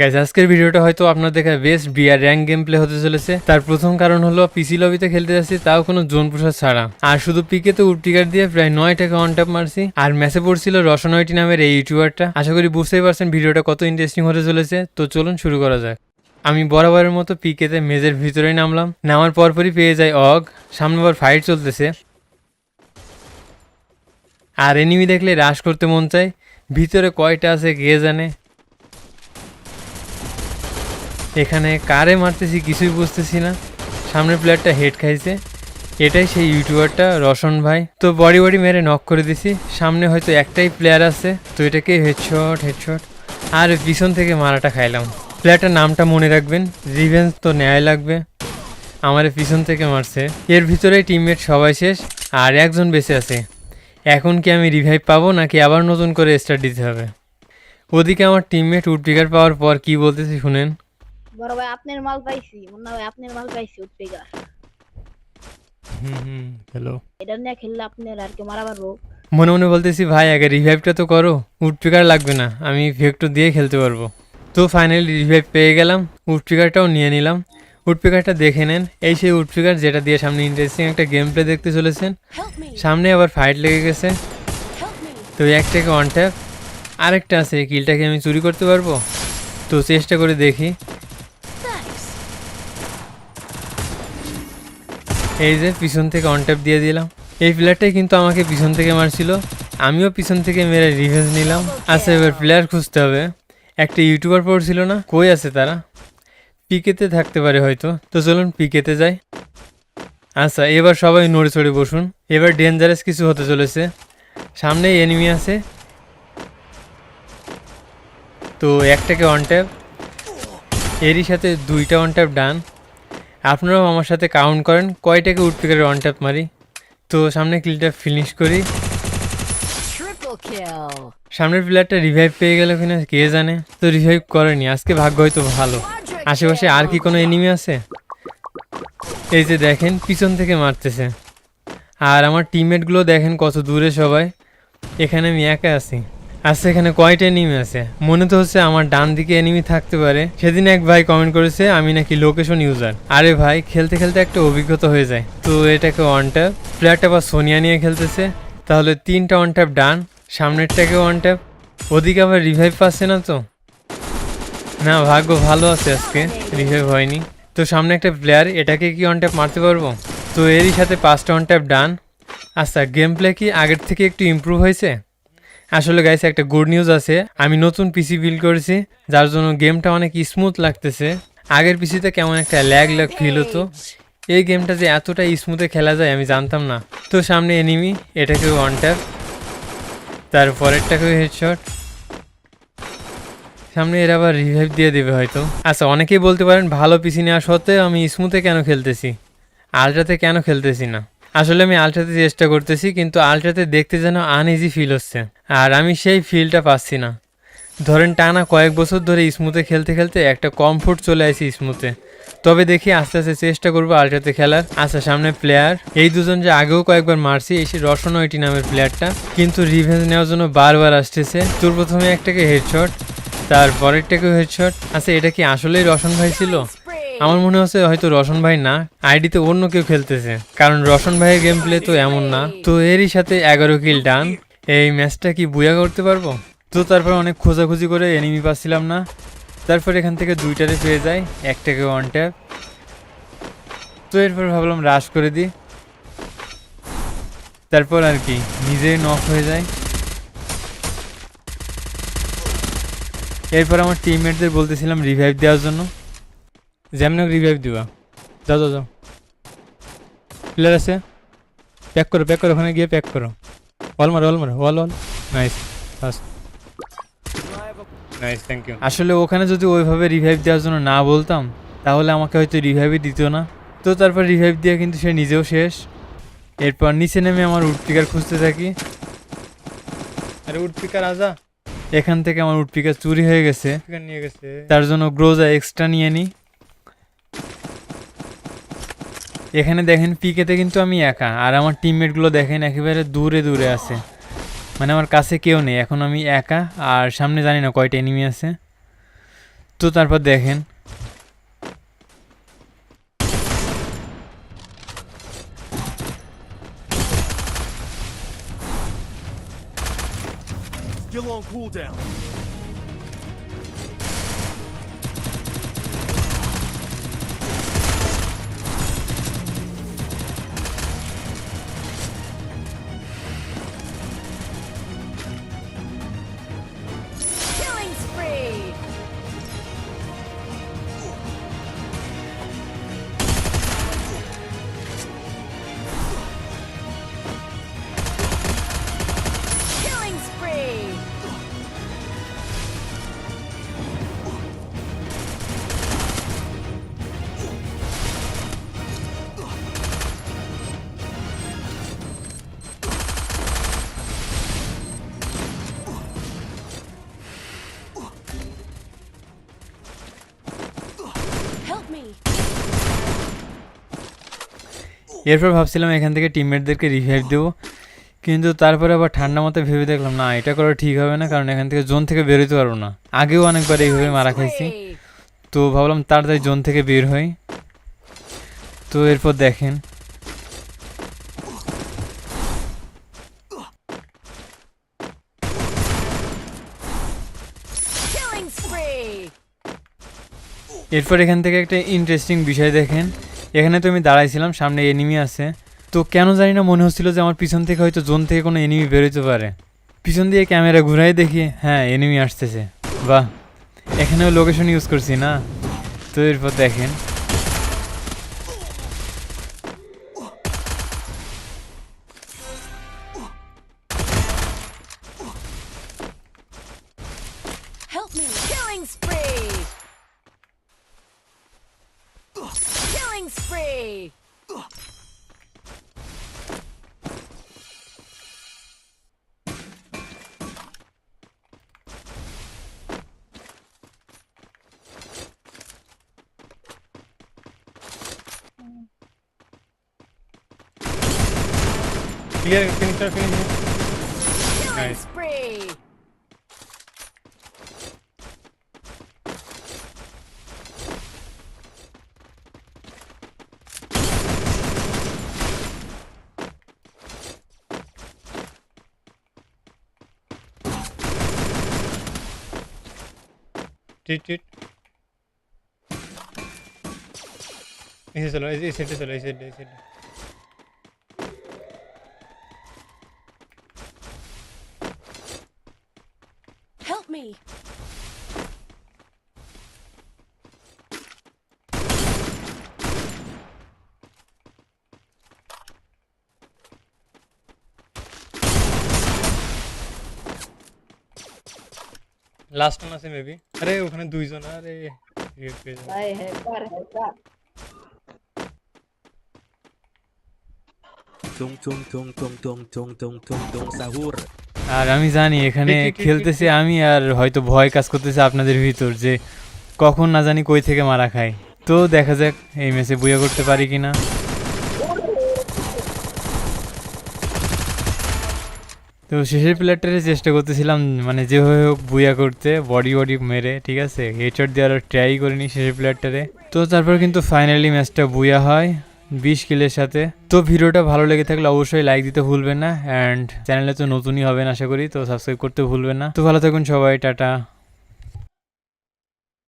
Guys আজকের ভিডিওটা হয়তো আপনার দেখা best BR rank gameplay হতে চলেছে। তার প্রথম কারণ হলো পিসি লবিতে খেলতে যাচ্ছি, তাও কোনো জোন প্রসাদ ছাড়া, আর শুধু পিকেতে উডপিকার দিয়ে প্রায় 9টাকে অন ট্যাপ মারছি। আর ম্যাচে পড়ছিল রসনয়টি নামের এই ইউটিউবারটা। আশা করি বুঝতেই পারছেন ভিডিওটা কত ইন্টারেস্টিং হতে চলেছে। তো চলুন শুরু করা যাক। আমি বরাবরের মতো পিকেতে মেজের ভিতরেই নামলাম। নামার পরপরই পেয়ে যাই অগ। সামনে আবার ফাইট চলতেছে, আর এনিমি দেখলে রাশ করতে মন চায়। ভিতরে কয়টা আছে কে জানে। এখানে কারে মারতেছি কিছুই বুঝতেছি না। সামনের প্লেয়ারটা হেড খাইছে, এটাই সেই ইউটিউবারটা রসন ভাই। তো বডি মেরে নক করে দিছি। সামনে হয়তো একটাই প্লেয়ার আছে, তো এটাকে হেডশট আর পিছন থেকে মারাটা খাইলাম। প্লেয়ারটার নামটা মনে রাখবেন, রিভেঞ্জ তো নেয় লাগবে। আমার পিছন থেকে মারছে। এর ভিতরে টিমমেট সবাই শেষ আর একজন বেঁচে আছে। এখন কি আমি রিভাইভ পাবো নাকি আবার নতুন করে স্টার্ট দিতে হবে? ওদিকে আমার টিমমেট উডপিকার পাওয়ার পর কি বলতেছি শুনেন। বড় ভাই আপনার মাল পাইছি, মুন্না ভাই আপনার মাল পাইছি উঠপেগার। হ্যালো। এটা নিয়ে খেললে আপনার আর কি মারা পারবো। মনে মনে বলতেছি ভাই আগে রিভাইভটা তো করো, উডপিকার লাগবে না, আমি ভেক্টর দিয়ে খেলতে পারবো। তো ফাইনালি রিভাইভ পেয়ে গেলাম, উডপিকারটাও নিয়ে নিলাম। উডপিকারটা দেখে নেন, এই সেই উডপিকার যেটা দিয়ে সামনে ইন্টারেস্টিং একটা গেম প্লে দেখতে চলেছেন। সামনে আবার ফাইট লেগে গেছে, তো একটাকে অন ট্যাপ। আরেকটা আছে, কিলটাকে আমি চুরি করতে পারবো, তো চেষ্টা করে দেখি। এই যে পিছন থেকে অন ট্যাপ দিয়ে দিলাম। এই প্লেয়ারটাই কিন্তু আমাকে পিছন থেকে মারছিল, আমিও পিছন থেকে মেরে রিভেঞ্জ নিলাম। আচ্ছা এবার প্লেয়ার খুঁজতে হবে। একটা ইউটিউবার পড়ছিল না, কই আছে তারা? পিকেতে থাকতে পারে হয়তো, তো চলুন পিকেতে যাই। আচ্ছা এবার সবাই নড়ে চড়ে বসুন, এবার ডেঞ্জারাস কিছু হতে চলেছে। সামনে এনিমি আছে, তো একটাকে অন ট্যাপ, এরই সাথে দুইটা অন ট্যাপ ডান। আপনারাও আমার সাথে কাউন্ট করেন কয়টাকে উডপিকারের অন ট্যাপ মারি। তো সামনে কিলটা ফিনিশ করি। সামনের প্লেয়ারটা রিভাইভ পেয়ে গেল কিনা কে জানে, তো রিভাইভ করেনি, আজকে ভাগ্য হয়তো ভালো। আশেপাশে আর কি কোনো এনিমি আছে? এই যে দেখেন পিছন থেকে মারতেছে, আর আমার টিমমেটগুলো দেখেন কত দূরে সবাই। এখানে আমি একা আছি। আচ্ছা এখানে কয়টা এনিমি আছে? মনে তো হচ্ছে আমার ডান দিকে এনিমি থাকতে পারে। সেদিন এক ভাই কমেন্ট করেছে আমি নাকি লোকেশন ইউজার। আরে ভাই খেলতে খেলতে একটা অভিজ্ঞতা হয়ে যায়। তো এটাকে অন ট্যাপ, প্লেয়ারটা বা সোনিয়া নিয়ে খেলতেছে, তাহলে 3টা অন ট্যাপ ডান। সামনেরটাকে অন ট্যাপ, ওদিকে আবার রিভাইভ পাচ্ছে না তো। না ভাগ্য ভালো আছে, আজকে রিভাইভ হয়নি। তো সামনে একটা প্লেয়ার, এটাকে কি অন ট্যাপ মারতে পারবো? তো এরই সাথে 5টা অন ট্যাপ ডান। আচ্ছা গেম প্লে কি আগের থেকে একটু ইমপ্রুভ হয়েছে? আসলে গাইস একটা গুড নিউজ আছে, আমি নতুন পিসি বিল্ড করেছি, যার জন্য গেমটা অনেক স্মুথ লাগতেছে। আগের পিসিতে কেমন একটা ল্যাগ ফিল হতো। এই গেমটা যে এতটা স্মুথে খেলা যায় আমি জানতাম না। তো সামনে এনিমি, এটাকেও অন ট্যাপ, তারপরেরটাকেও হেডশট। সামনে এর আবার রিভাইভ দিয়ে দেবে হয়তো। আচ্ছা অনেকেই বলতে পারেন ভালো পিসি নেওয়া সত্ত্বেও আমি স্মুথে কেন খেলতেছি, আলট্রাতে কেন খেলতেছি না। আসলে আমি আলট্রাতে চেষ্টা করতেছি, কিন্তু আলট্রাতে দেখতে যেন আনইজি ফিল হচ্ছে, আর আমি সেই ফিলটা পাচ্ছি না। ধরেন টানা কয়েক বছর ধরে স্মুথে খেলতে খেলতে একটা কমফোর্ট চলে আসি স্মুথে। তবে দেখি আস্তে আস্তে চেষ্টা করবো আলট্রাতে খেলার। আচ্ছা সামনে প্লেয়ার, এই দুজন যে আগেও কয়েকবার মারছি, এই সে রসনয়টি নামের প্লেয়ারটা, কিন্তু রিভেঞ্জ নেওয়ার জন্য বারবার আসতেছে। তোর প্রথমে একটাকে হেডশট, তারপরেরটাকেও হেডশট। আচ্ছা এটা কি আসলেই রসন ভাই ছিল? আমার মনে হচ্ছে হয়তো রসন ভাই না, আইডিতে অন্য কেউ খেলতেছে, কারণ রসন ভাইয়ের গেম প্লে তো এমন না। তো এরই সাথে 11 কিল ডান। এই ম্যাচটা কি বুয়া করতে পারবো? তো তারপর অনেক খোঁজাখুঁজি করে এনিমি পাচ্ছিলাম না, তারপর এখান থেকে 2টারে পেয়ে যাই, একটাকে ওয়ান ট্যাপ। তো এরপর ভাবলাম রাশ করে দিই, তারপর আর কি নিজেই নক হয়ে যায়। এরপর আমার টিমমেটদের বলতেছিলাম রিভাইভ দেওয়ার জন্য, যেমন রিভাইভ দিবা, যাও যাও যাও। প্লেয়ার আছে, প্যাক করো ওখানে গিয়ে প্যাক করো। All nice first, nice thank you. আসলে ওখানে যদি ওইভাবে রিভাইভ দেওয়ার জন্য না বলতাম, তাহলে আমাকে হয়তো রিভাইভই দিত না। তো তারপর রিভাইভ দিয়ে কিন্তু সে নিজেও শেষ। এরপর নিচে নেমে আমার উডপিকার খুঁজতে থাকি। আরে উডপিকার আজা, এখান থেকে আমার উডপিকার চুরি হয়ে গেছে, নিয়ে গেছে, তার জন্য গ্রোজা এক্সট্রা নিয়ে নিই। এখানে দেখেন পিকেতে কিন্তু আমি একা, আর আমার টিমমেটগুলো দেখেন একেবারে দূরে দূরে আছে, মানে আমার কাছে কেউ নেই। এখন আমি একা, আর সামনে জানি না কয়টা এনিমি আছে। তো তারপর দেখেন Still on cooldown. Killing spree! Killing spree! Help me! এরপর ভাবছিলাম এখান থেকে টিমমেটদেরকে রিভাইভ দেবো, কিন্তু তারপরে আবার ঠান্ডা মতো ভেবে দেখলাম না, এটা করা ঠিক হবে না, কারণ এখান থেকে জোন থেকে বেরোতে পারবো না। আগেও অনেকবার এইভাবে মারা খাইছি, Spree! তো ভাবলাম তাড়াতাড়ি জোন থেকে বের হই। তো এরপর দেখেন Killing spree! এরপর এখান থেকে একটা ইন্টারেস্টিং বিষয় দেখেন, এখানে তো আমি দাঁড়াইছিলাম, সামনে এনিমি আছে, তো কেন জানি না মনে হচ্ছিল যে আমার পিছন থেকে হয়তো জোন থেকে কোনো এনিমি বেরোতে পারে। পিছন দিয়ে ক্যামেরা ঘুরাই দেখি হ্যাঁ এনিমি আসতেছে, বাহ, এখানেও লোকেশন ইউজ করছি না। তো এরপর দেখেন Help me! Killing spree! Killing spree! Clear, finish Killing Nice. spree! টিট টিট এসে চলো, এই সাইডে চলো, এই সাইডে, এই সাইডে। Help me! লাস্ট ওয়ান আছে মেবি, আরে ওখানে দুইজন, আরে রিয়েট পেয়ে যাবে। ভাই hacker hacker Tung tung tung tung tung tung tung tung tung sahur. আর আমি জানি এখানে খেলতেছি আমি, আর হয়তো ভয় কাজ করতেছে আপনাদের ভিতর যে কখন না জানি কই থেকে মারা খাই। তো দেখা যাক এই ম্যাচে বুয়া করতে পারি কিনা। তো শেষের প্লেয়ারটারে চেষ্টা করতেছিলাম মানে যেভাবে হোক বুয়া করতে, বডি বডি মেরে, ঠিক আছে, হেডশট দেওয়ার ট্রাই করিনি শেষের প্লেয়ারটারে। তো তারপর কিন্তু ফাইনালি ম্যাচটা বুয়া হয় 20 কিলের সাথে। তো ভিডিওটা ভালো লেগে থাকলে অবশ্যই লাইক দিতে ভুলবেন না, অ্যান্ড চ্যানেলে তো নতুনই হবেন আশা করি, তো সাবস্ক্রাইব করতে ভুলবেন না। তো ভালো থাকুন সবাই, টাটা।